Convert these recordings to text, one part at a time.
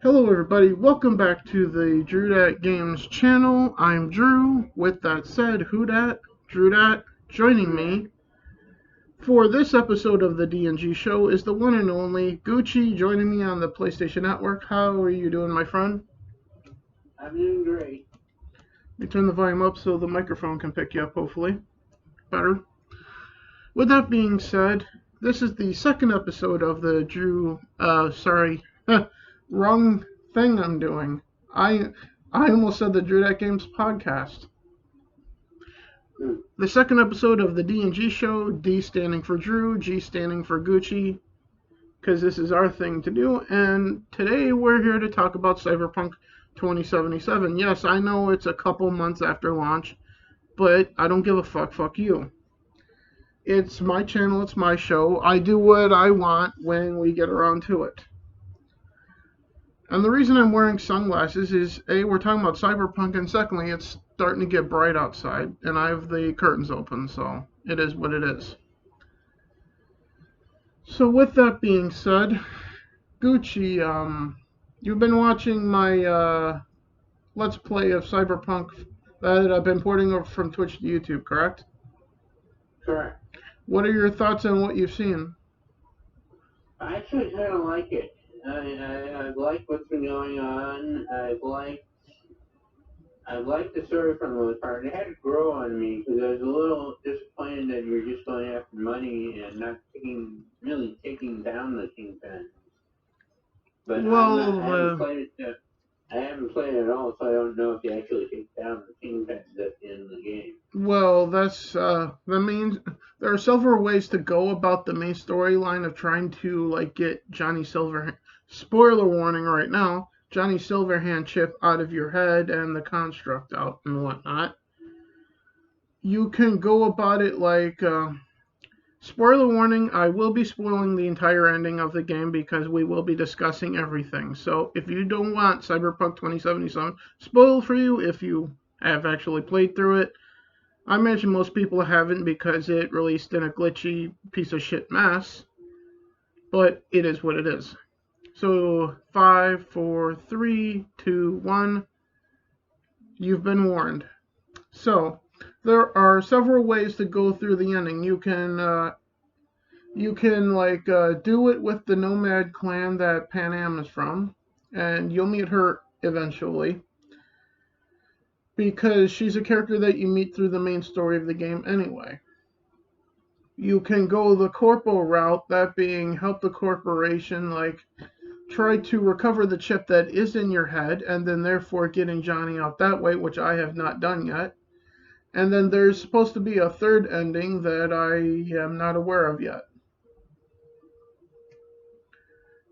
Hello everybody, welcome back to the Drew Dat Games channel. I'm Drew. With that said, who dat? Drew Dat. Joining me for this episode of the D&G show is the one and only Goochie joining me on the PlayStation Network. How are you doing, my friend? I'm doing great. Let me turn the volume up so the microphone can pick you up, hopefully. Better. With that being said, this is the second episode of the wrong thing I'm doing. I almost said the Drew Dat Games podcast. The second episode of the D&G show, D standing for Drew, G standing for Gucci, because this is our thing to do. And today we're here to talk about Cyberpunk 2077. Yes, I know it's a couple months after launch, but I don't give a fuck. Fuck you. It's my channel, it's my show. I do what I want when we get around to it. And the reason I'm wearing sunglasses is, A, we're talking about Cyberpunk, and secondly, it's starting to get bright outside, and I have the curtains open, so it is what it is. So with that being said, Gucci, you've been watching my Let's Play of Cyberpunk that I've been porting over from Twitch to YouTube, correct? Correct. What are your thoughts on what you've seen? I actually kind of like it. I like what's been going on. I've liked the story for the most part. It had to grow on me because I was a little disappointed that you're just going after money and not really taking down the kingpin. But Well, I haven't played it. I haven't played it at all, so I don't know if you actually take down the kingpins at the end of the game. Well, that means there are several ways to go about the main storyline of trying to get Johnny Silverhand. Spoiler warning right now: Johnny Silverhand chip out of your head and the construct out and whatnot. You can go about it spoiler warning: I will be spoiling the entire ending of the game because we will be discussing everything. So if you don't want Cyberpunk 2077 spoiled for you, if you have actually played through it. I imagine most people haven't because it released in a glitchy piece of shit mess, but it is what it is. So 5, 4, 3, 2, 1. You've been warned. So there are several ways to go through the ending. You can do it with the Nomad clan that Pan Am is from, and you'll meet her eventually, because she's a character that you meet through the main story of the game anyway. You can go the corporal route, that being help the corporation try to recover the chip that is in your head, and then therefore getting Johnny out that way, which I have not done yet. And then there's supposed to be a third ending that I am not aware of yet.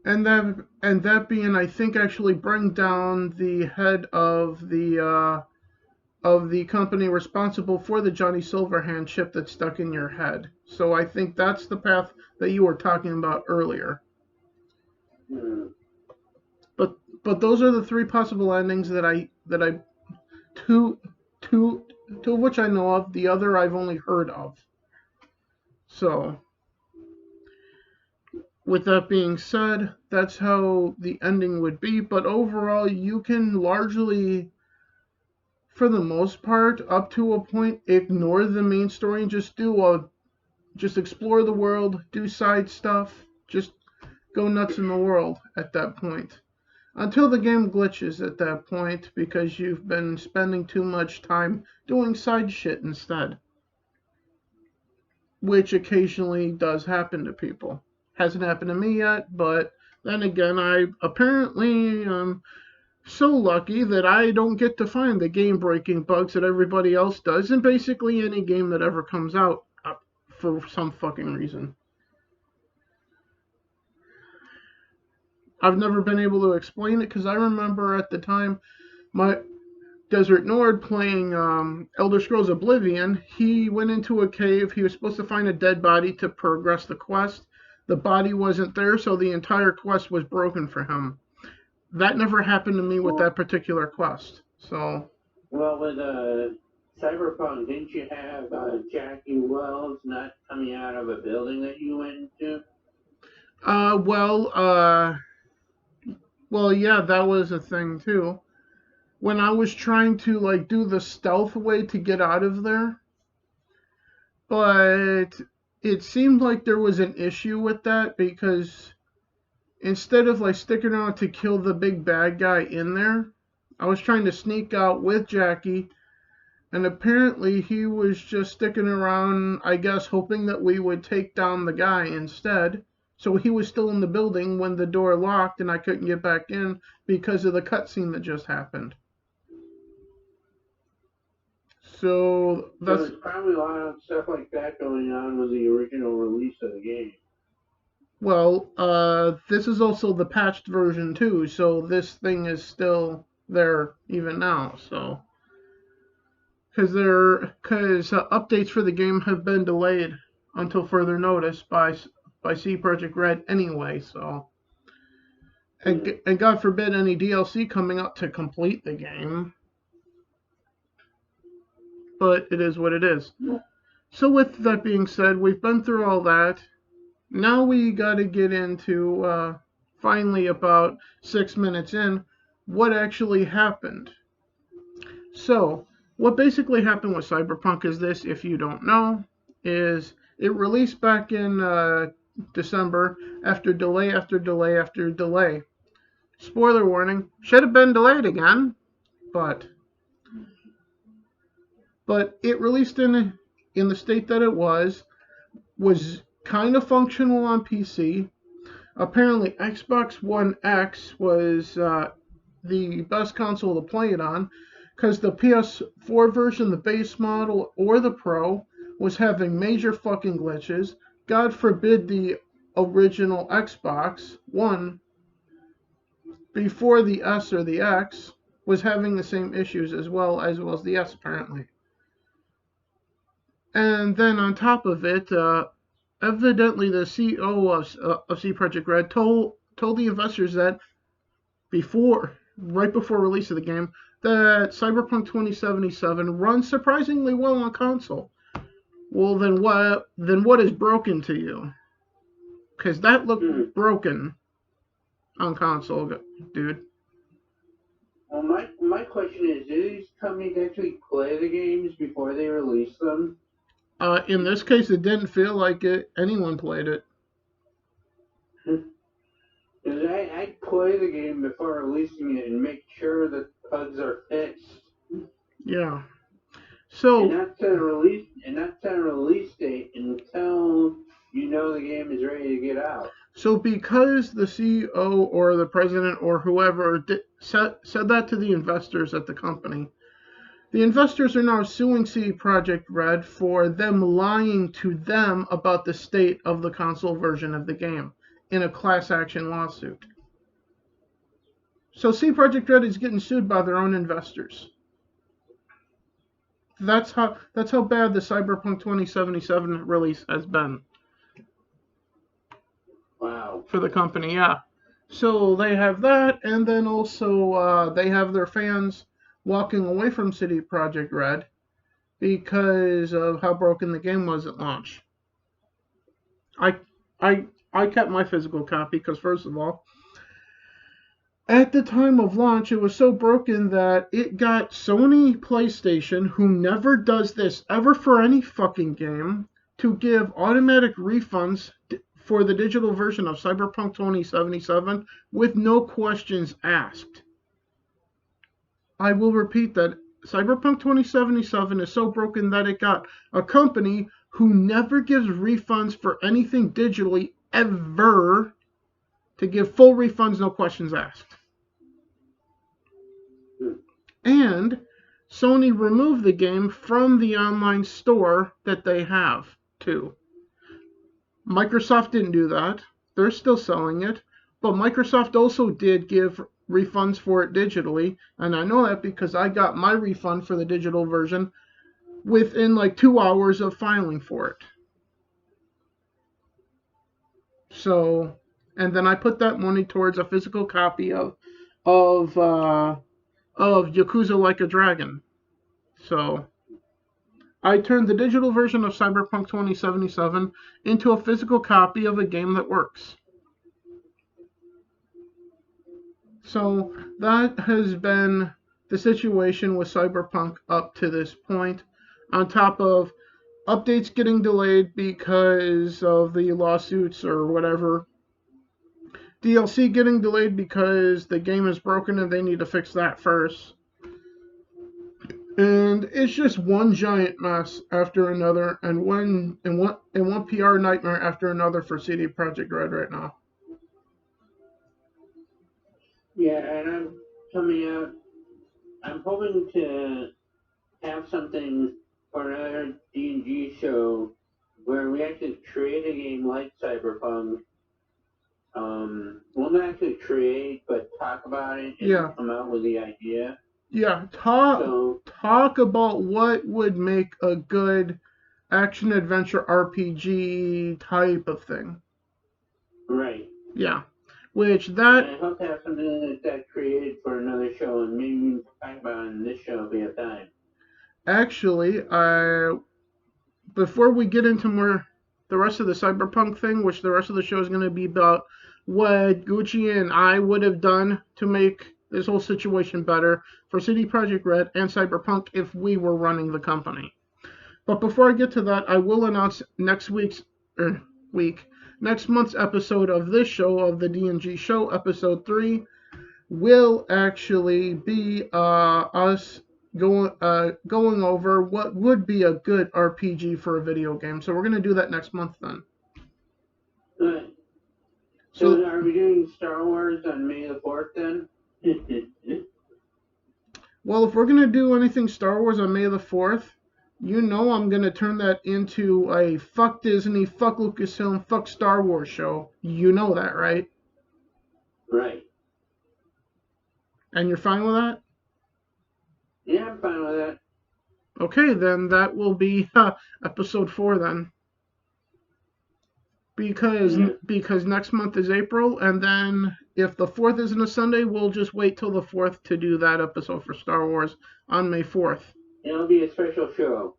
And that being, I think, actually bring down the head of the company responsible for the Johnny Silverhand chip that's stuck in your head. So I think that's the path that you were talking about earlier. Hmm. But those are the three possible endings that I two two two of which I know of. The other I've only heard of. So with that being said, that's how the ending would be. But overall, you can largely, for the most part, up to a point, ignore the main story and just explore the world, do side stuff, just go nuts in the world at that point. Until the game glitches at that point because you've been spending too much time doing side shit instead. Which occasionally does happen to people. Hasn't happened to me yet, but then again, I apparently am so lucky that I don't get to find the game-breaking bugs that everybody else does in basically any game that ever comes out for some fucking reason. I've never been able to explain it because I remember at the time my Desert Nord playing Elder Scrolls Oblivion. He went into a cave. He was supposed to find a dead body to progress the quest. The body wasn't there, so the entire quest was broken for him. That never happened to me with that particular quest. So. Well, with Cyberpunk, didn't you have Jackie Wells not coming out of a building that you went into? Well, Well, yeah, that was a thing too. When I was trying to like do the stealth way to get out of there, but it seemed like there was an issue with that because instead of like sticking around to kill the big bad guy in there, I was trying to sneak out with Jackie, and apparently he was just sticking around, I guess, hoping that we would take down the guy instead. So he was still in the building when the door locked and I couldn't get back in because of the cutscene that just happened. So So that's there's probably a lot of stuff like that going on with the original release of the game. well, this is also the patched version too, so this thing is still there even now. So because updates for the game have been delayed until further notice by C Project Red anyway. So and God forbid any DLC coming up to complete the game, but it is what it is. So with that being said, we've been through all that. Now we got to get into finally about 6 minutes in what actually happened. So, what basically happened with Cyberpunk is this, if you don't know, is it released back in December after delay after delay after delay. Spoiler warning, should have been delayed again, but it released in the state that it was kind of functional on PC. Apparently, Xbox One X was the best console to play it on because the PS4 version, the base model, or the Pro was having major fucking glitches. God forbid the original Xbox One before the S or the X was having the same issues as well as the S apparently. And then on top of it, evidently the CEO of C Project Red told the investors that right before release of the game, that Cyberpunk 2077 runs surprisingly well on console. Well, then what is broken to you? Because that looked broken on console, dude. Well, my question is, do these companies actually play the games before they release them? In this case, it didn't feel like anyone played it. Because I'd play the game before releasing it and make sure that the bugs are fixed. Yeah. So and not set a release date until you know the game is ready to get out. So because the CEO or the president or whoever said that to the investors at the company, the investors are now suing CD Projekt Red for them lying to them about the state of the console version of the game in a class action lawsuit. So CD Projekt Red is getting sued by their own investors. That's how bad the Cyberpunk 2077 release has been. Wow. For the company, yeah. So they have that, and then also they have their fans walking away from CD Projekt Red because of how broken the game was at launch. I kept my physical copy because, first of all, at the time of launch, it was so broken that it got Sony PlayStation, who never does this ever for any fucking game, to give automatic refunds for the digital version of Cyberpunk 2077 with no questions asked. I will repeat that Cyberpunk 2077 is so broken that it got a company who never gives refunds for anything digitally ever to give full refunds, no questions asked. And Sony removed the game from the online store that they have, too. Microsoft didn't do that. They're still selling it. But Microsoft also did give refunds for it digitally. And I know that because I got my refund for the digital version within like 2 hours of filing for it. So, and then I put that money towards a physical copy of Yakuza Like a Dragon. So I turned the digital version of Cyberpunk 2077 into a physical copy of a game that works. So that has been the situation with Cyberpunk up to this point, on top of updates getting delayed because of the lawsuits or whatever, DLC getting delayed because the game is broken and they need to fix that first. And it's just one giant mess after another, and one PR nightmare after another for CD Projekt Red right now. Yeah, and I'm coming out. I'm hoping to have something for another D&G show where we actually create a game like Cyberpunk. Well, not actually create, but talk about it and Yeah, come out with the idea. yeah. Talk So, talk about what would make a good action adventure RPG type of thing. right. Yeah, which And that I hope to have something like that created for another show, and maybe we can talk about it in this show if we have time. actually, before we get into more the rest of the Cyberpunk thing, which the rest of the show is going to be about what Gucci and I would have done to make this whole situation better for CD Projekt Red and Cyberpunk if we were running the company. But before I get to that, I will announce er, week next month's episode of this show, of the D&G show, episode 3, will actually be us going over what would be a good RPG for a video game. So we're gonna do that next month then. Right. So, So are we doing Star Wars on May the 4th then? well, if we're gonna do anything Star Wars on May the 4th, you know I'm gonna turn that into a fuck Disney, fuck Lucasfilm, fuck Star Wars show. You know that, right? Right. And you're fine with that? Yeah, I'm fine with that. Okay, then that will be episode 4 then. Because Yeah. because next month is April, and then if the 4th isn't a Sunday, we'll just wait till the 4th to do that episode for Star Wars on May 4th. It'll be a special show.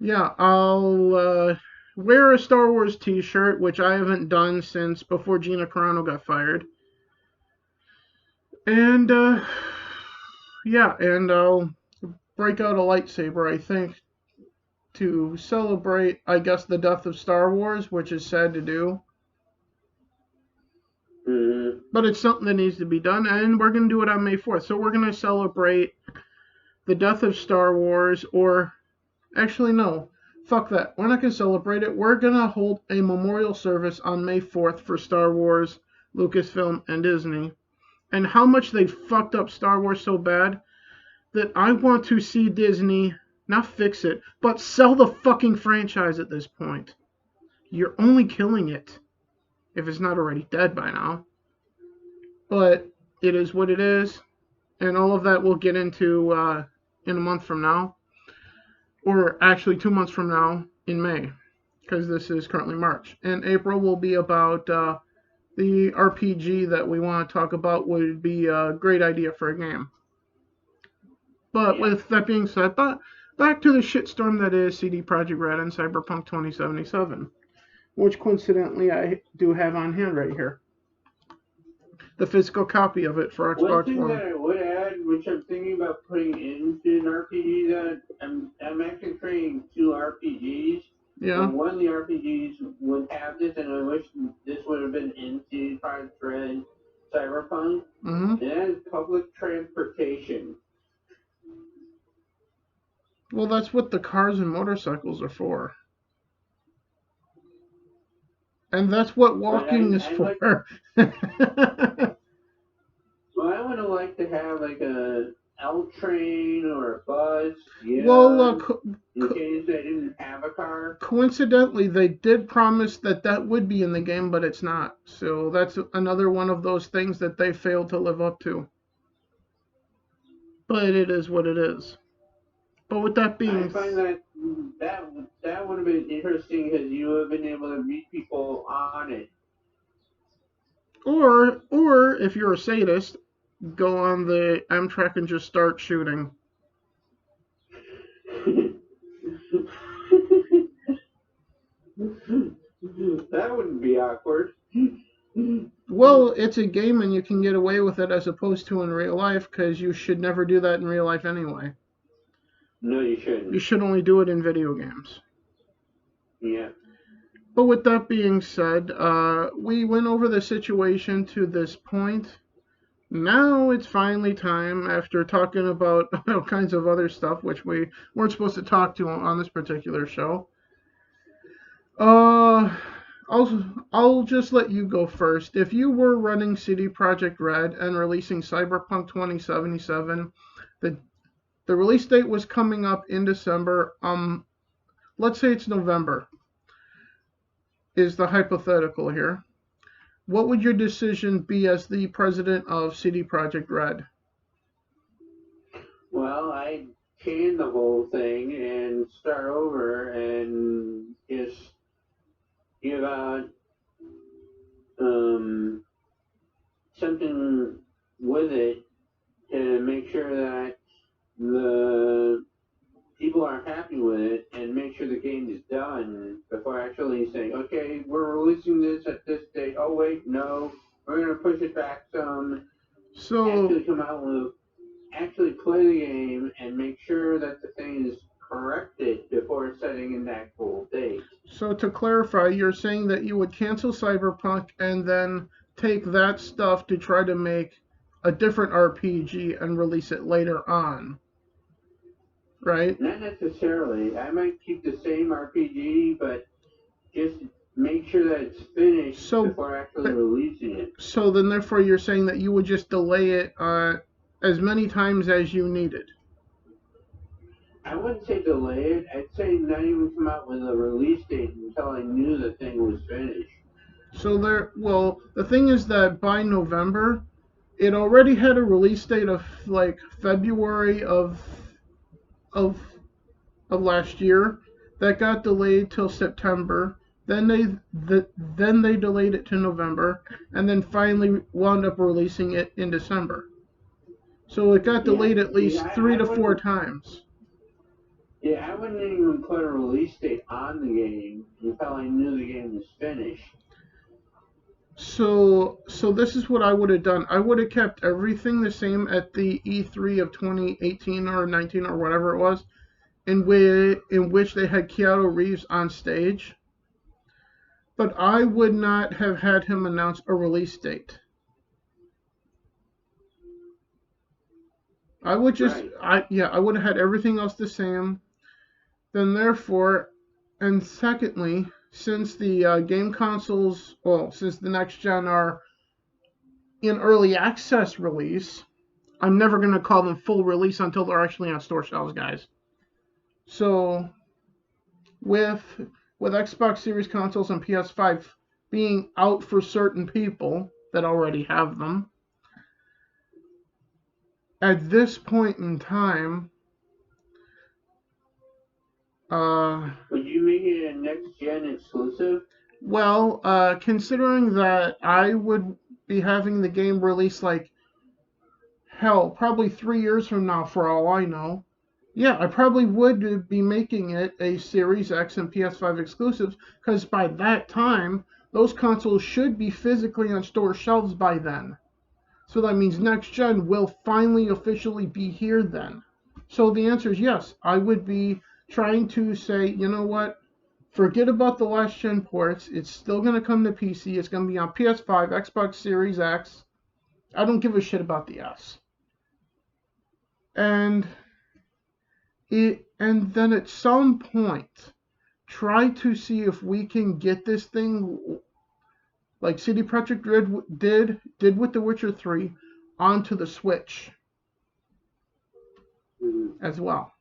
Yeah, I'll wear a Star Wars t-shirt, which I haven't done since before Gina Carano got fired. And yeah, and I'll break out a lightsaber, I think, to celebrate, I guess, the death of Star Wars, which is sad to do. Mm-hmm. But it's something that needs to be done, and we're going to do it on May 4th. So we're going to celebrate the death of Star Wars, or actually, no, fuck that. We're not going to celebrate it. We're going to hold a memorial service on May 4th for Star Wars, Lucasfilm, and Disney. And how much they fucked up Star Wars so bad that I want to see Disney not fix it, but sell the fucking franchise at this point. You're only killing it if it's not already dead by now. But it is what it is, and all of that we'll get into in a month from now, or actually 2 months from now in May, because this is currently March. And April will be about the RPG that we want to talk about would be a great idea for a game. But Yeah. with that being said, back to the shitstorm that is CD Projekt Red and Cyberpunk 2077, which coincidentally I do have on hand right here. The physical copy of it for One Xbox thing One. that I would add, which I'm thinking about putting into an RPG, that I'm actually creating 2 RPGs. Yeah. And one of the RPGs would have this, and I wish this would have been in CD Projekt Red Cyberpunk. Mm-hmm. It has public transportation. Well, that's what the cars and motorcycles are for. And that's what walking is for. Well, I would have liked to have like a L train or a bus. Yeah. Well, in case I didn't have a car. Coincidentally, they did promise that would be in the game, but it's not. So that's another one of those things that they failed to live up to. But it is what it is. But with that being, I find that would have been interesting because you would have been able to meet people on it. or if you're a sadist, go on the Amtrak and just start shooting. That wouldn't be awkward. Well, it's a game and you can get away with it as opposed to in real life because you should never do that in real life anyway. No, you You shouldn't. should only do it in video games. Yeah. But with that being said, we went over the situation to this point. Now it's finally time, after talking about all kinds of other stuff, which we weren't supposed to talk to on this particular show. Uh, I'll just let you go first. If you were running CD Projekt Red and releasing Cyberpunk 2077, the the release date was coming up in December. Let's say it's November, is the hypothetical here. What would your decision be as the president of CD Projekt Red? Well, I'd can the whole thing and start over and just give out um, something with it to make sure that the people are happy with it and make sure the game is done before actually saying, okay, we're releasing this at this date. Oh, wait, no, we're going to push it back some. So, Actually come out with, actually play the game and make sure that the thing is corrected before setting an actual date. so to clarify, you're saying that you would cancel Cyberpunk and then take that stuff to try to make a different RPG and release it later on, right? Not necessarily. I might keep the same RPG, but just make sure that it's finished So, before actually releasing it. so then therefore you're saying that you would just delay it as many times as you needed. I wouldn't say delay it. I'd say not even come out with a release date until I knew the thing was finished. So well, the thing is that by November, it already had a release date of like February of of last year. That got delayed till September. Then they delayed it to November, and then finally wound up releasing it in December. So it got delayed at least 3 to 4 times. Yeah, I wouldn't even put a release date on the game until I knew the game was finished. So this is what I would have done. I would have kept everything the same at the E3 of 2018 or 19 or whatever it was, in which they had Keanu Reeves on stage, but I would not have had him announce a release date. I would just, Right. I would have had everything else the same. Then therefore, and secondly, since the game consoles, well, since the next gen are in early access release, I'm never going to call them full release until they're actually on store shelves, guys. So with Xbox Series consoles and PS5 being out for certain people that already have them, at this point in time, would you make it a next gen exclusive? well, considering that I would be having the game released like hell, probably 3 years from now, for all I know. Yeah, I probably would be making it a Series X and PS5 exclusives, because by that time, those consoles should be physically on store shelves by then. So that means next gen will finally officially be here then. So the answer is yes. I would be trying to say, you know what? Forget about the last gen ports. It's still going to come to PC. It's going to be on PS5, Xbox Series X. I don't give a shit about the S. And then at some point, try to see if we can get this thing like CD Projekt Red did with The Witcher 3 onto the Switch as well.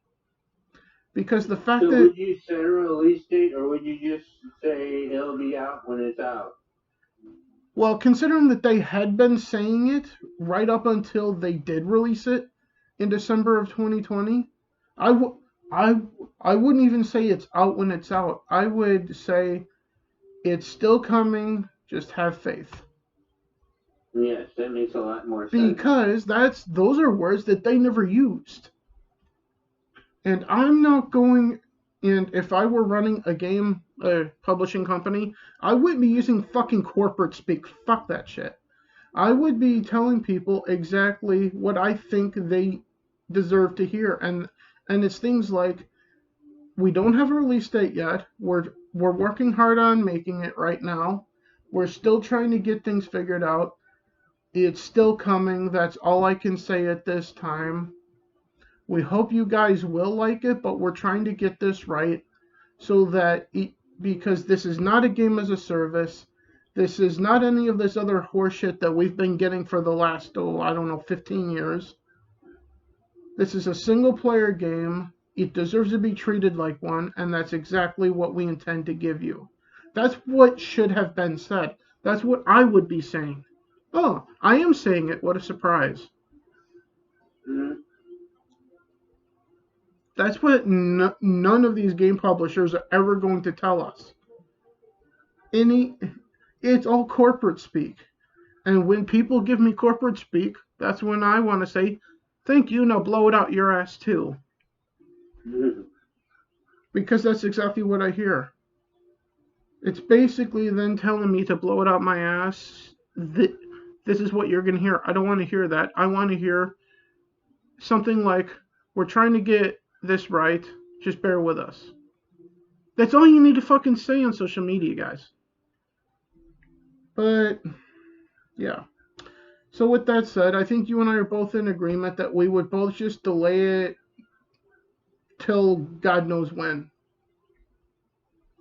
Because the fact So that, would you set a release date, or would you just say it'll be out when it's out? well, considering that they had been saying it right up until they did release it in December of 2020, I wouldn't even say it's out when it's out. I would say it's still coming. Just have faith. Yes, that makes a lot more sense. Because those are words that they never used. And I'm not going, and if I were running a game, publishing company, I wouldn't be using fucking corporate speak. Fuck that shit. I would be telling people exactly what I think they deserve to hear, and it's things like, we don't have a release date yet. We're working hard on making it right now. We're still trying to get things figured out. It's still coming. That's all I can say at this time. We hope you guys will like it, but we're trying to get this right so that because this is not a game as a service. This is not any of this other horseshit that we've been getting for the last, I don't know, 15 years. This is a single player game. It deserves to be treated like one, and that's exactly what we intend to give you. That's what should have been said. That's what I would be saying. Oh, I am saying it. What a surprise. Mm-hmm. That's what none of these game publishers are ever going to tell us. It's all corporate speak. And when people give me corporate speak, that's when I want to say, thank you, now blow it out your ass too. Mm-hmm. Because that's exactly what I hear. It's basically then telling me to blow it out my ass. This is what you're going to hear. I don't want to hear that. I want to hear something like, we're trying to get this right. Just bear with us. That's all you need to fucking say on social media, guys. But, yeah. So with that said, I think you and I are both in agreement that we would both just delay it till God knows when.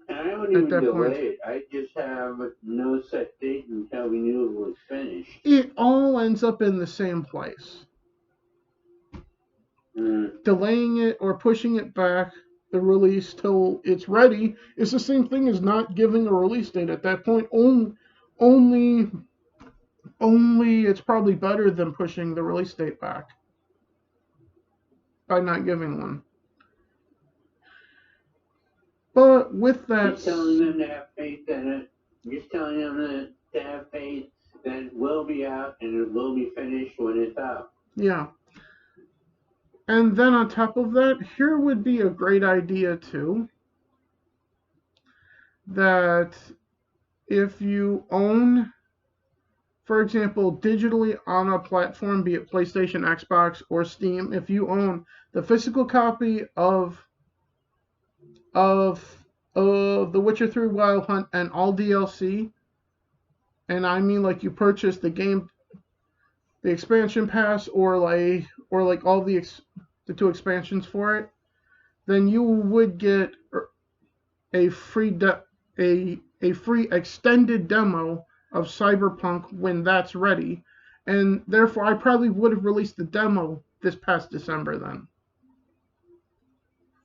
And I don't even delay it. I just have no set date until we knew it was finished. It all ends up in the same place. Delaying it or pushing it back, the release till it's ready, is the same thing as not giving a release date at that point. Only it's probably better than pushing the release date back by not giving one. But with that, just telling them to have faith in it. Just telling them to have faith that it will be out and it will be finished when it's out. Yeah. And then on top of that, here would be a great idea too. That if you own, for example, digitally on a platform, be it PlayStation, Xbox, or Steam, if you own the physical copy of The Witcher 3 Wild Hunt and all DLC, and I mean like you purchase the game, the expansion pass, or like all the 2 expansions for it, then you would get a free free extended demo of Cyberpunk when that's ready, and therefore I probably would have released the demo this past December then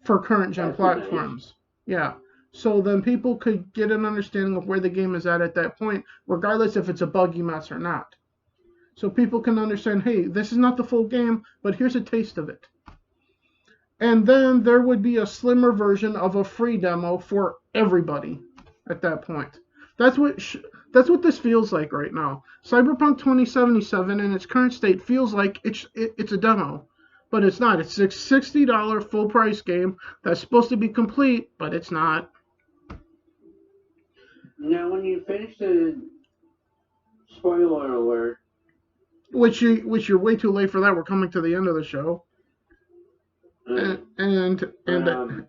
for current gen platforms. Yeah. So then people could get an understanding of where the game is at that point, regardless if it's a buggy mess or not. So people can understand, hey, this is not the full game, but here's a taste of it. And then there would be a slimmer version of a free demo for everybody at that point. That's what this feels like right now. Cyberpunk 2077 in its current state feels like it's a demo, but it's not. It's a $60 full price game that's supposed to be complete, but it's not. Now, when you finish the spoiler alert, which you're way too late for that. We're coming to the end of the show. And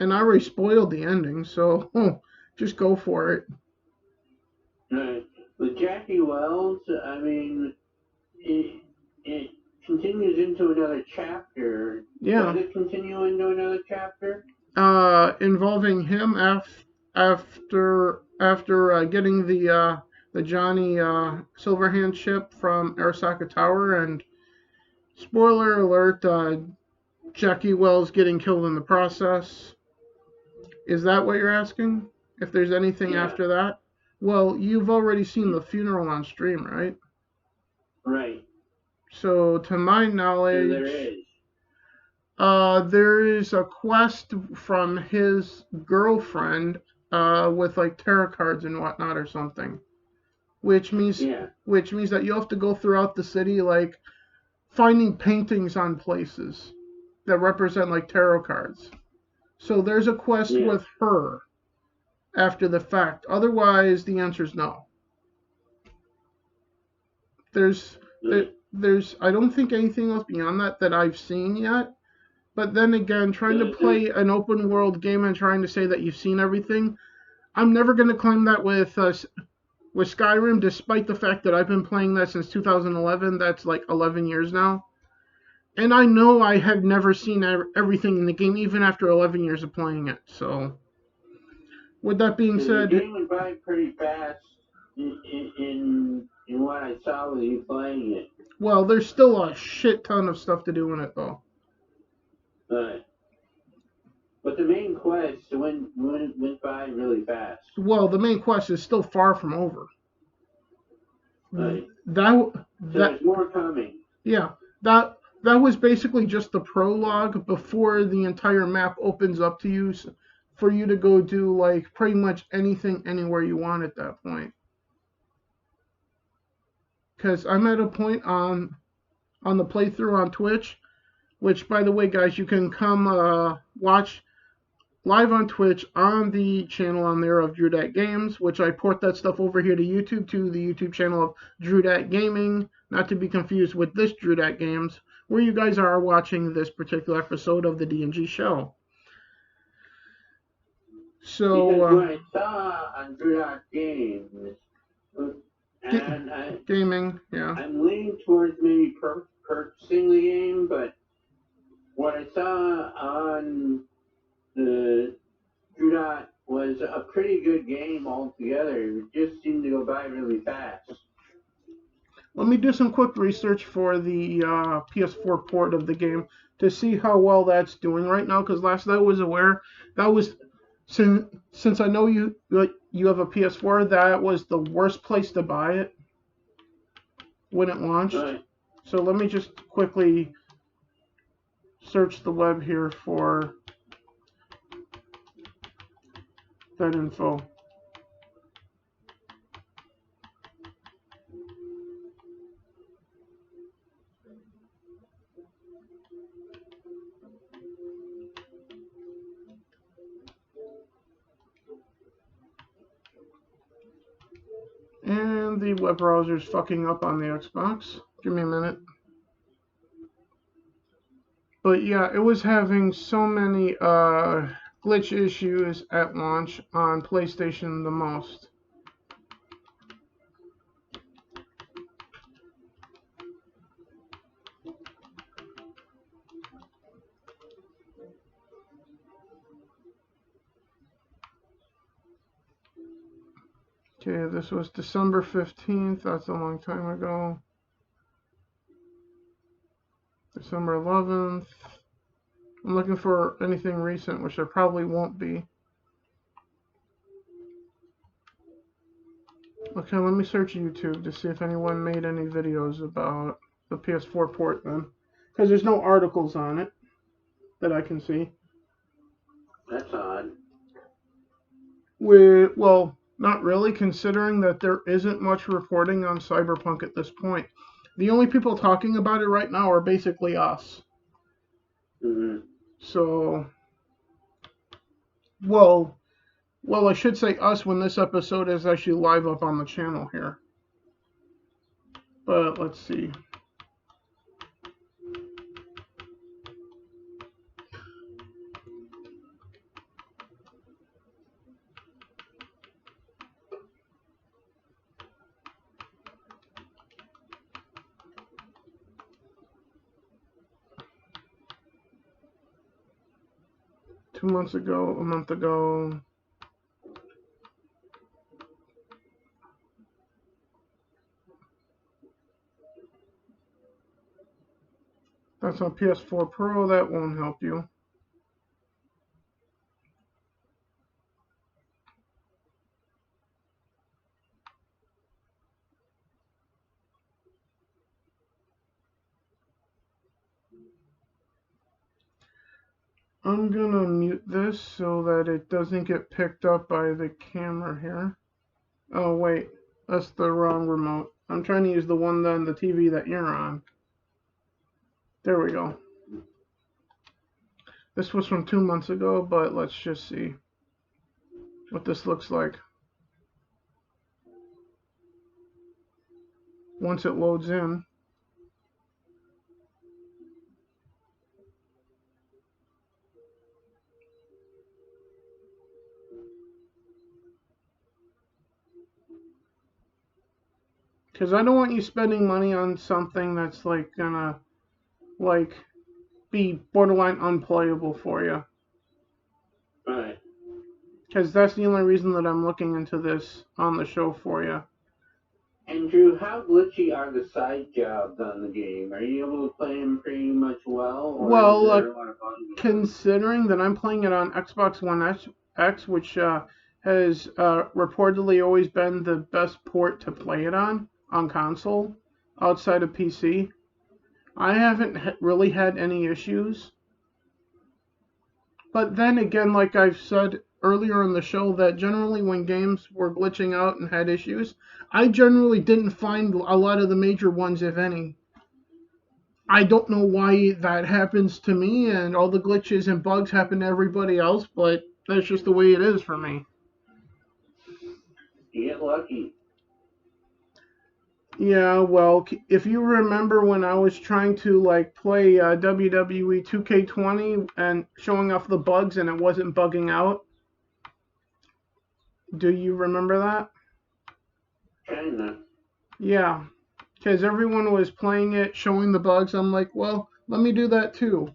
I already spoiled the ending, so just go for it. With Jackie Wells, I mean, it continues into another chapter. Yeah. Does it continue into another chapter? Involving him after getting the Johnny Silverhand ship from Arasaka Tower, and spoiler alert, Jackie Wells getting killed in the process. Is that what you're asking? If there's anything after that? Well, you've already seen the funeral on stream, right? Right. So, to my knowledge, there is a quest from his girlfriend with like tarot cards and whatnot or something, which means that you have to go throughout the city, like finding paintings on places that represent like tarot cards. So there's a quest with her. after the fact. Otherwise, the answer is no. There's there's I don't think anything else beyond that I've seen yet. But then again, trying to play an open world game and trying to say that you've seen everything, I'm never going to claim that with Skyrim, despite the fact that I've been playing that since 2011. That's like 11 years now. And I know I have never seen everything in the game, even after 11 years of playing it. So, with that being said, the game went by pretty fast in what I saw with you playing it. Well, there's still a shit ton of stuff to do in it, though. But the main quest went by really fast. Well, the main quest is still far from over. So there's more coming. Yeah, that was basically just the prologue before the entire map opens up to you for you to go do like pretty much anything anywhere you want at that point. Because I'm at a point on the playthrough on Twitch, which, by the way, guys, you can come watch live on Twitch on the channel on there of Drew Games, which I port that stuff over here to YouTube, to the YouTube channel of Drew Gaming, not to be confused with this Drew Games, where you guys are watching this particular episode of the D&G show. So, because what I saw on Drew Games, and gaming, yeah. I'm leaning towards maybe purchasing the game, but what I saw on the Drew was a pretty good game altogether. It just seemed to go by really fast. Let me do some quick research for the PS4 port of the game to see how well that's doing right now, because last I was aware, that was, since I know you have a PS4, that was the worst place to buy it when it launched. Right. So let me just quickly search the web here for that info. And the web browser is fucking up on the Xbox. Give me a minute. But yeah, it was having so many glitch issues at launch on PlayStation the most. Okay, this was December 15th. That's a long time ago. December 11th. I'm looking for anything recent, which there probably won't be. Okay, let me search YouTube to see if anyone made any videos about the PS4 port then. Because there's no articles on it that I can see. That's odd. Well, not really, considering that there isn't much reporting on Cyberpunk at this point. The only people talking about it right now are basically us. Mm-hmm. So, well, I should say us when this episode is actually live up on the channel here. But let's see. A month ago. That's on PS4 Pro, that won't help you. I'm gonna mute this so that it doesn't get picked up by the camera here. Oh wait, that's the wrong remote. I'm trying to use the one on the TV that you're on. There we go. This was from 2 months ago, but let's just see. what this looks like once it loads in. Because I don't want you spending money on something that's like gonna like be borderline unplayable for you. Right. Because that's the only reason that I'm looking into this on the show for you. And Drew, how glitchy are the side jobs on the game? Are you able to play them pretty much well, or is Well, there a lot of bugs with them? considering that I'm playing it on Xbox One X, which has reportedly always been the best port to play it on console outside of PC, I haven't really had any issues. But then again, like I've said earlier in the show, that generally when games were glitching out and had issues, I generally didn't find a lot of the major ones, if any. I don't know why that happens to me, and all the glitches and bugs happen to everybody else, but that's just the way it is for me. You get lucky. Yeah, well, if you remember when I was trying to like play WWE 2K20 and showing off the bugs and it wasn't bugging out, do you remember that? Kinda. Yeah, because everyone was playing it, showing the bugs. I'm like, well, let me do that too.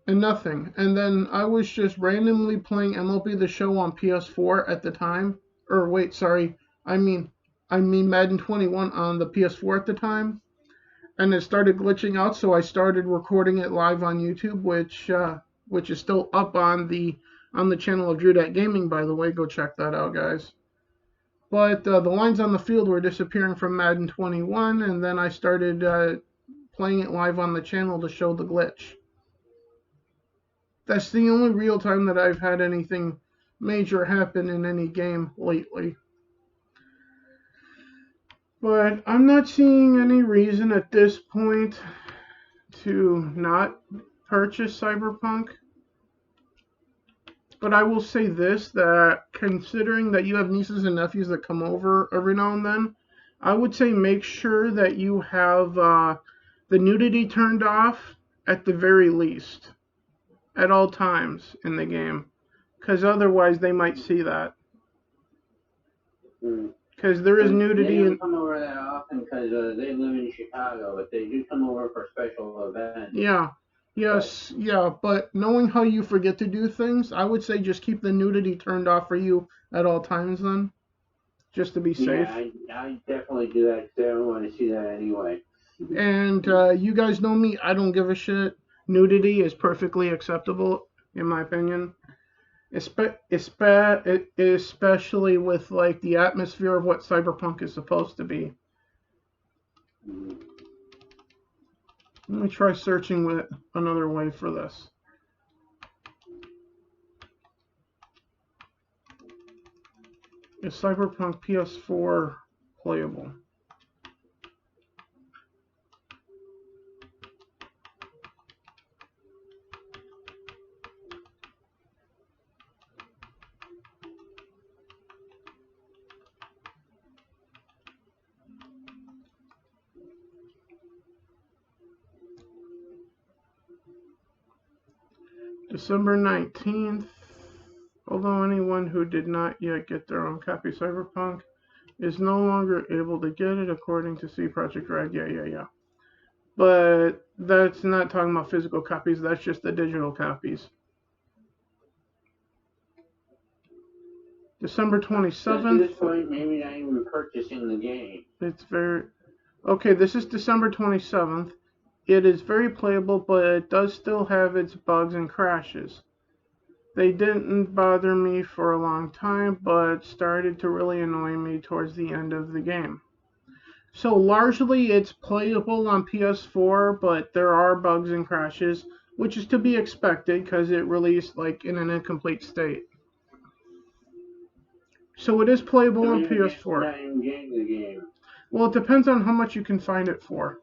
And nothing. And then I was just randomly playing MLB The Show on PS4 at the time. Or wait, sorry. I mean Madden 21 on the PS4 at the time. And it started glitching out, so I started recording it live on YouTube, which is still up on the channel of Drew Gaming, by the way. Go check that out, guys. But the lines on the field were disappearing from Madden 21, and then I started playing it live on the channel to show the glitch. That's the only real time that I've had anything major happen in any game lately. But I'm not seeing any reason at this point to not purchase Cyberpunk. But I will say this, that considering that you have nieces and nephews that come over every now and then, I would say make sure that you have the nudity turned off at the very least, at all times in the game. Because otherwise they might see that. Because there is They nudity don't in... come over that often because they live in Chicago, but they do come over for special events. Yeah. Yes, yeah, but knowing how you forget to do things, I would say just keep the nudity turned off for you at all times then, just to be safe. Yeah, I definitely do that because I don't want to see that anyway. And you guys know me, I don't give a shit. Nudity is perfectly acceptable, in my opinion. Especially with like the atmosphere of what Cyberpunk is supposed to be. Let me try searching with another way for this. Is Cyberpunk PS4 playable? December 19th. Although anyone who did not yet get their own copy of Cyberpunk is no longer able to get it, according to C Project Red. Yeah. But that's not talking about physical copies, that's just the digital copies. December 27th. At this point, maybe not even purchasing the game. It's very... Okay, this is December 27th. It is very playable, but it does still have its bugs and crashes. They didn't bother me for a long time, but started to really annoy me towards the end of the game. So largely it's playable on PS4, but there are bugs and crashes, which is to be expected because it released like in an incomplete state. So it is playable on PS4. Not even getting the game. Well, it depends on how much you can find it for.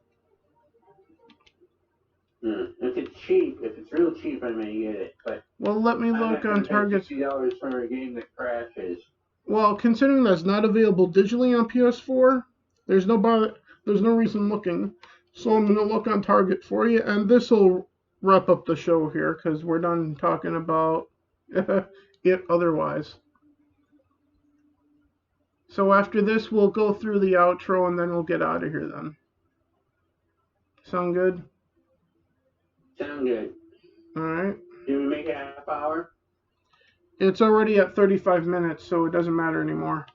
If it's cheap, if it's real cheap, I may get it. But Well, let me I'm look not on gonna pay Target's. $60 for a game that crashes. Well, considering that's not available digitally on PS4, there's no there's no reason looking. So I'm gonna look on Target for you, and this will wrap up the show here because we're done talking about it otherwise. So after this, we'll go through the outro and then we'll get out of here. Then sound good? Sound good. All right. Did we make it half hour? It's already at 35 minutes, so it doesn't matter anymore.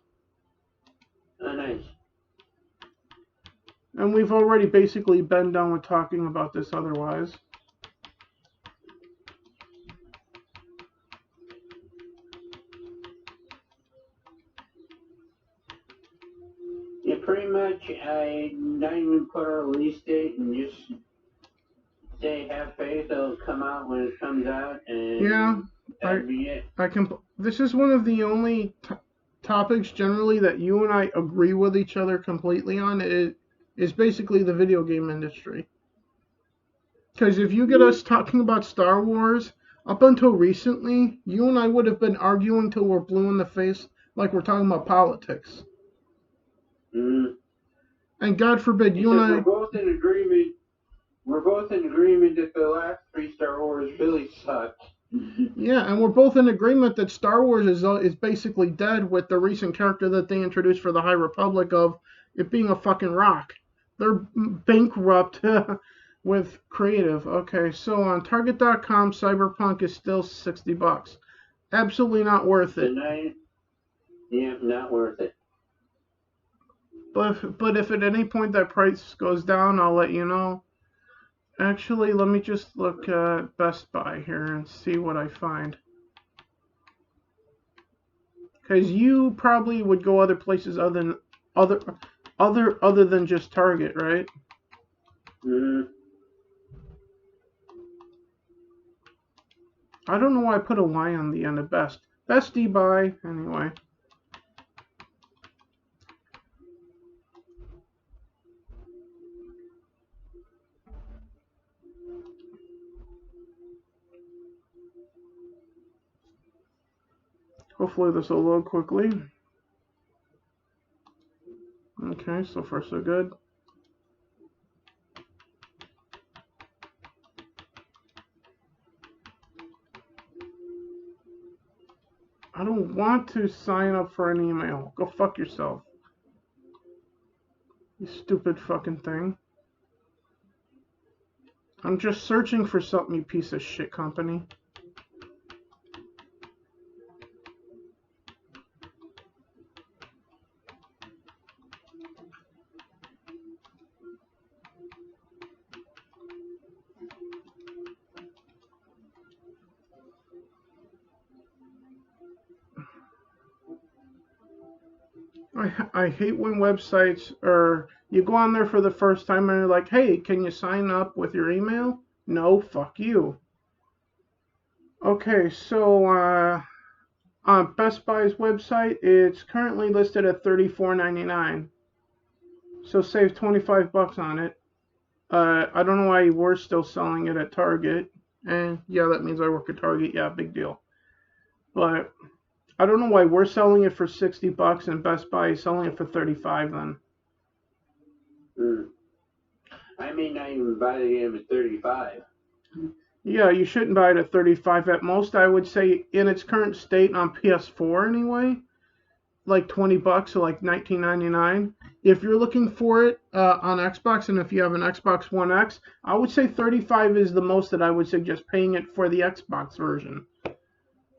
Oh, nice. And we've already basically been done with talking about this otherwise. Yeah, pretty much. I not even put a release date and just say have faith it'll come out when it comes out, and Yeah, that'd be it. I can. This is one of the only topics generally that you and I agree with each other completely on. It is basically the video game industry. Because if you get us talking about Star Wars, up until recently, you and I would have been arguing till we're blue in the face, like we're talking about politics. Mm. And God forbid, you and Except I. we're both in agreement. We're both in agreement that the last 3 Star Wars really sucked. Yeah, and we're both in agreement that Star Wars is basically dead with the recent character that they introduced for the High Republic of it being a fucking rock. They're bankrupt with creative. Okay, so on Target.com, Cyberpunk is still $60. Absolutely not worth it. Yeah, not worth it. But if at any point that price goes down, I'll let you know. Actually, let me just look at Best Buy here and see what I find. Because you probably would go other places other than just Target, right? Mm-hmm. I don't know why I put a Y on the end of Best. Bestie Buy, anyway. Hopefully this will load quickly. Okay, so far so good. I don't want to sign up for an email. Go fuck yourself. You stupid fucking thing. I'm just searching for something, you piece of shit company. I hate when websites are you go on there for the first time and they're like, hey, can you sign up with your email? No, fuck you. Okay, so on Best Buy's website, it's currently listed at $34.99. So save $25 on it. I don't know why we're still selling it at Target. And yeah, that means I work at Target. Yeah, big deal. But I don't know why we're selling it for $60 and Best Buy is selling it for 35 then. I may not even buy the game at 35. Yeah, you shouldn't buy it at 35 at most. I would say in its current state on PS4 anyway, like $20, so like $19.99. If you're looking for it on Xbox, and if you have an Xbox One X, I would say 35 is the most that I would suggest paying it for the Xbox version.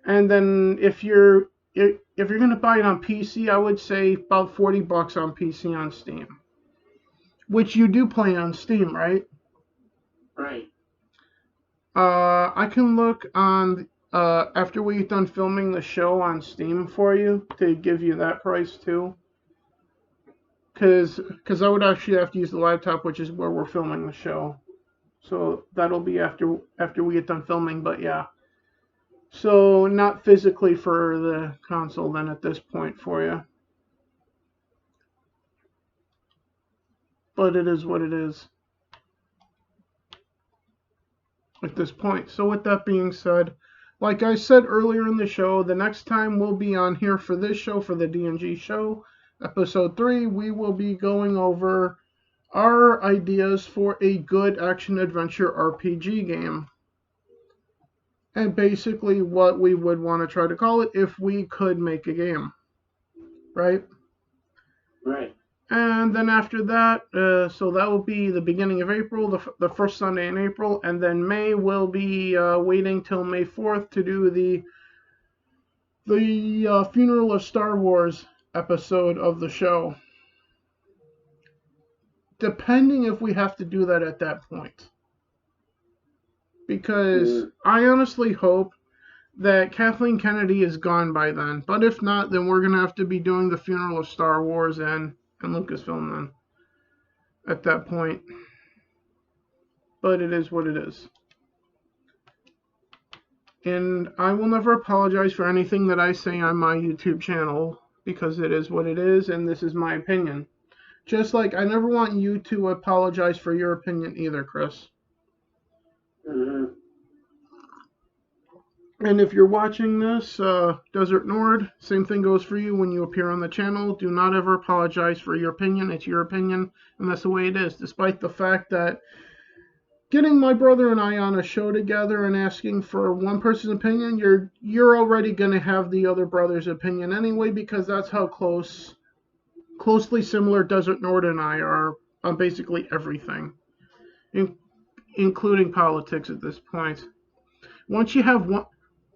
And then if you're gonna buy it on PC, I would say about $40 on PC on Steam, which you do play on Steam, right? Right. I can look on after we've done filming the show on Steam for you to give you that price too. Cause I would actually have to use the laptop, which is where we're filming the show. So that'll be after we get done filming. But yeah. So not physically for the console then at this point for you. But it is what it is. at this point. So with that being said, like I said earlier in the show, the next time we'll be on here for this show, for the D&G show, episode 3, we will be going over our ideas for a good action-adventure RPG game. And basically what we would want to try to call it if we could make a game. Right? Right. And then after that, so that will be the beginning of April, the first Sunday in April, and then May will be waiting till May 4th to do the Funeral of Star Wars episode of the show. Depending if we have to do that at that point. Because I honestly hope that Kathleen Kennedy is gone by then. But if not, then we're going to have to be doing the Funeral of Star Wars and Lucasfilm then. At that point. But it is what it is. And I will never apologize for anything that I say on my YouTube channel. Because it is what it is, and this is my opinion. Just like I never want you to apologize for your opinion either, Chris. Mm-hmm. And if you're watching this, Desert Nord, same thing goes for you when you appear on the channel. Do not ever apologize for your opinion. It's your opinion, and that's the way it is. Despite the fact that getting my brother and I on a show together and asking for one person's opinion, you're already going to have the other brother's opinion anyway, because that's how closely similar Desert Nord and I are on basically everything, including politics at this point. Once you have one,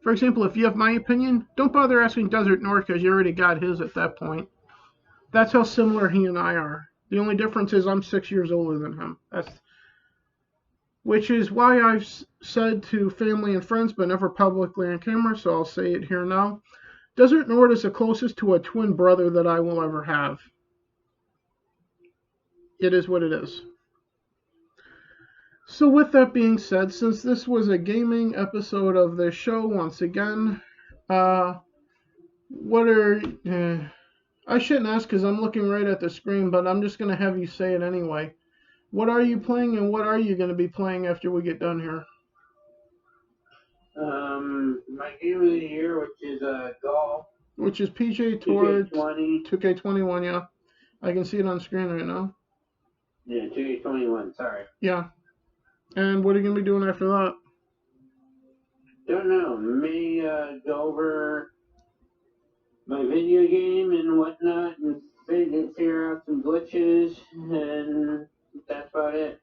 for example, if you have my opinion, don't bother asking Desert Nord because you already got his at that point. That's how similar he and I are. The only difference is I'm 6 years older than him. Which is why I've said to family and friends, but never publicly on camera, so I'll say it here now. Desert Nord is the closest to a twin brother that I will ever have. It is what it is. So with that being said, since this was a gaming episode of this show, once again, I shouldn't ask because I'm looking right at the screen, but I'm just going to have you say it anyway. What are you playing and what are you going to be playing after we get done here? My game of the year, which is golf. Which is PGA Tour 2K20. 2K21, yeah. I can see it on screen right now. Yeah, 2K21, sorry. Yeah. And what are you going to be doing after that? Don't know. May go over my video game and whatnot and figure out some glitches, and that's about it.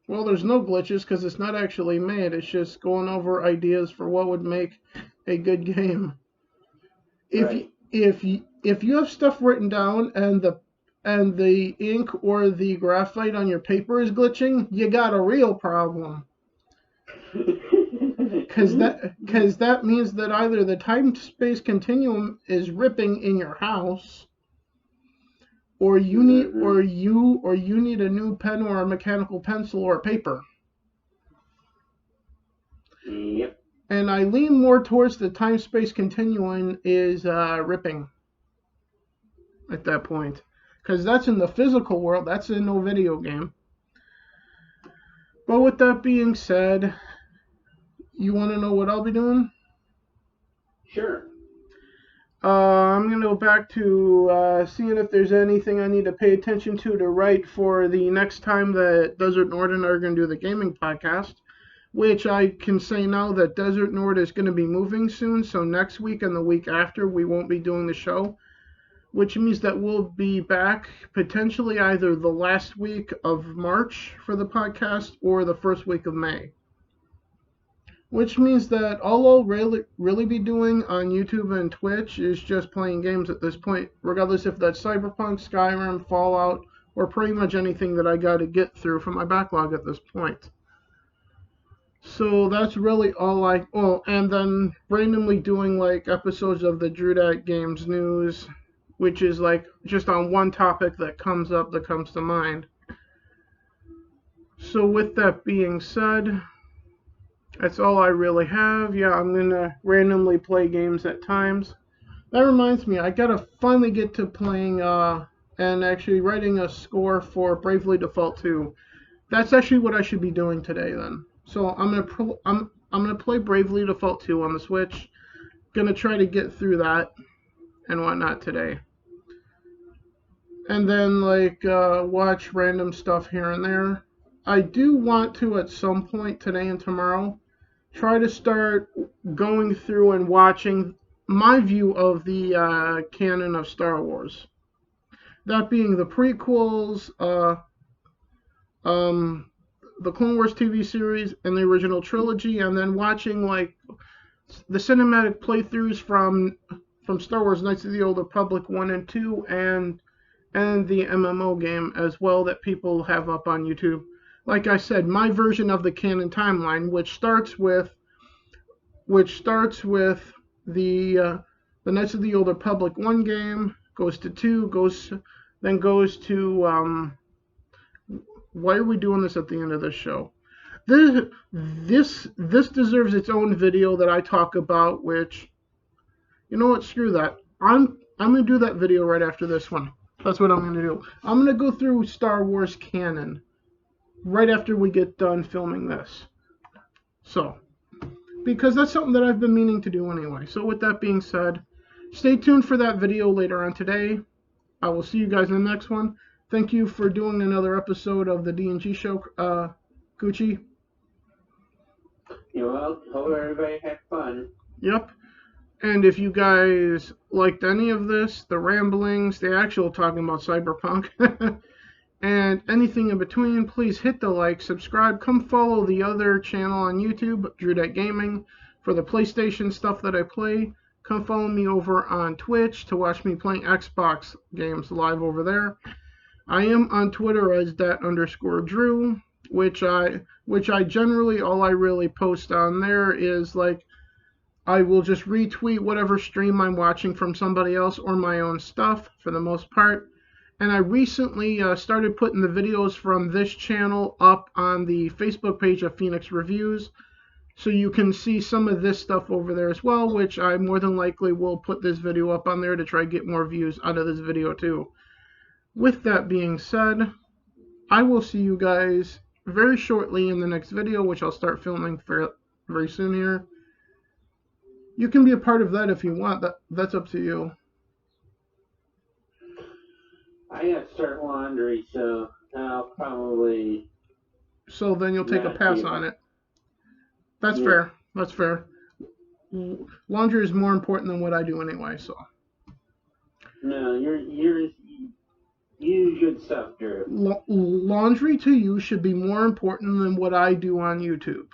Well, there's no glitches because it's not actually made. It's just going over ideas for what would make a good game. If you have stuff written down and the ink or the graphite on your paper is glitching, you got a real problem. Because that means that either the time-space continuum is ripping in your house, or you need a new pen or a mechanical pencil or paper. Yep. And I lean more towards the time-space continuum is ripping at that point. Because that's in the physical world. That's in no video game. But with that being said, you want to know what I'll be doing? Sure. I'm going to go back to seeing if there's anything I need to pay attention to write for the next time that Desert Nord and I are going to do the gaming podcast. Which I can say now that Desert Nord is going to be moving soon. So next week and the week after, we won't be doing the show. Which means that we'll be back potentially either the last week of March for the podcast or the first week of May. Which means that all I'll really be doing on YouTube and Twitch is just playing games at this point, regardless if that's Cyberpunk, Skyrim, Fallout, or pretty much anything that I got to get through from my backlog at this point. So that's really all and then randomly doing like episodes of the Drudat Games News, which is like just on one topic that comes to mind. So with that being said, that's all I really have. Yeah, I'm going to randomly play games at times. That reminds me, I gotta finally get to playing and actually writing a score for Bravely Default 2. That's actually what I should be doing today then. So I'm gonna play Bravely Default 2 on the Switch. Gonna try to get through that and whatnot today. And then watch random stuff here and there. I do want to at some point today and tomorrow try to start going through and watching my view of the canon of Star Wars. That being the prequels, the Clone Wars TV series, and the original trilogy, and then watching like the cinematic playthroughs from Star Wars Knights of the Old Republic 1 and 2, and the MMO game as well that people have up on YouTube. Like I said, my version of the canon timeline, which starts with the Knights of the Old Republic 1 game, goes to 2, then goes to why are we doing this at the end of this show? This deserves its own video that I talk about, which, you know what, screw that. I'm gonna do that video right after this one. That's what I'm gonna do. I'm gonna go through Star Wars canon right after we get done filming this. So, because that's something that I've been meaning to do anyway. So with that being said, stay tuned for that video later on today. I will see you guys in the next one. Thank you for doing another episode of the D&G show, Goochie. You're welcome. Hope everybody had fun. Yep. And if you guys liked any of this, the ramblings, the actual talking about Cyberpunk, and anything in between, please hit the like, subscribe, come follow the other channel on YouTube, Drewdet Gaming, for the PlayStation stuff that I play. Come follow me over on Twitch to watch me playing Xbox games live over there. I am on Twitter as dat_Drew, which I generally, all I really post on there is like, I will just retweet whatever stream I'm watching from somebody else or my own stuff for the most part. And I recently started putting the videos from this channel up on the Facebook page of Phoenix Reviews. So you can see some of this stuff over there as well, which I more than likely will put this video up on there to try to get more views out of this video too. With that being said, I will see you guys very shortly in the next video, which I'll start filming very soon here. You can be a part of that if you want. That's up to you. I got to start laundry, so I'll probably... So then you'll take a pass on it. That's fair. That's fair. Laundry is more important than what I do anyway, so. No, you do good stuff, Drew. Laundry to you should be more important than what I do on YouTube.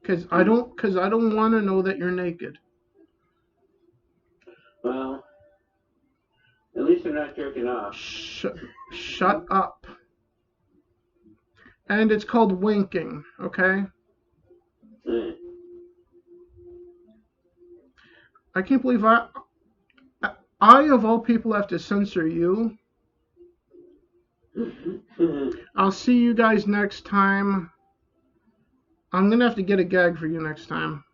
Because I don't want to know that you're naked. Well, at least I'm not jerking off. Shut up. And it's called winking, okay? I can't believe I of all people have to censor you. I'll see you guys next time. I'm gonna have to get a gag for you next time.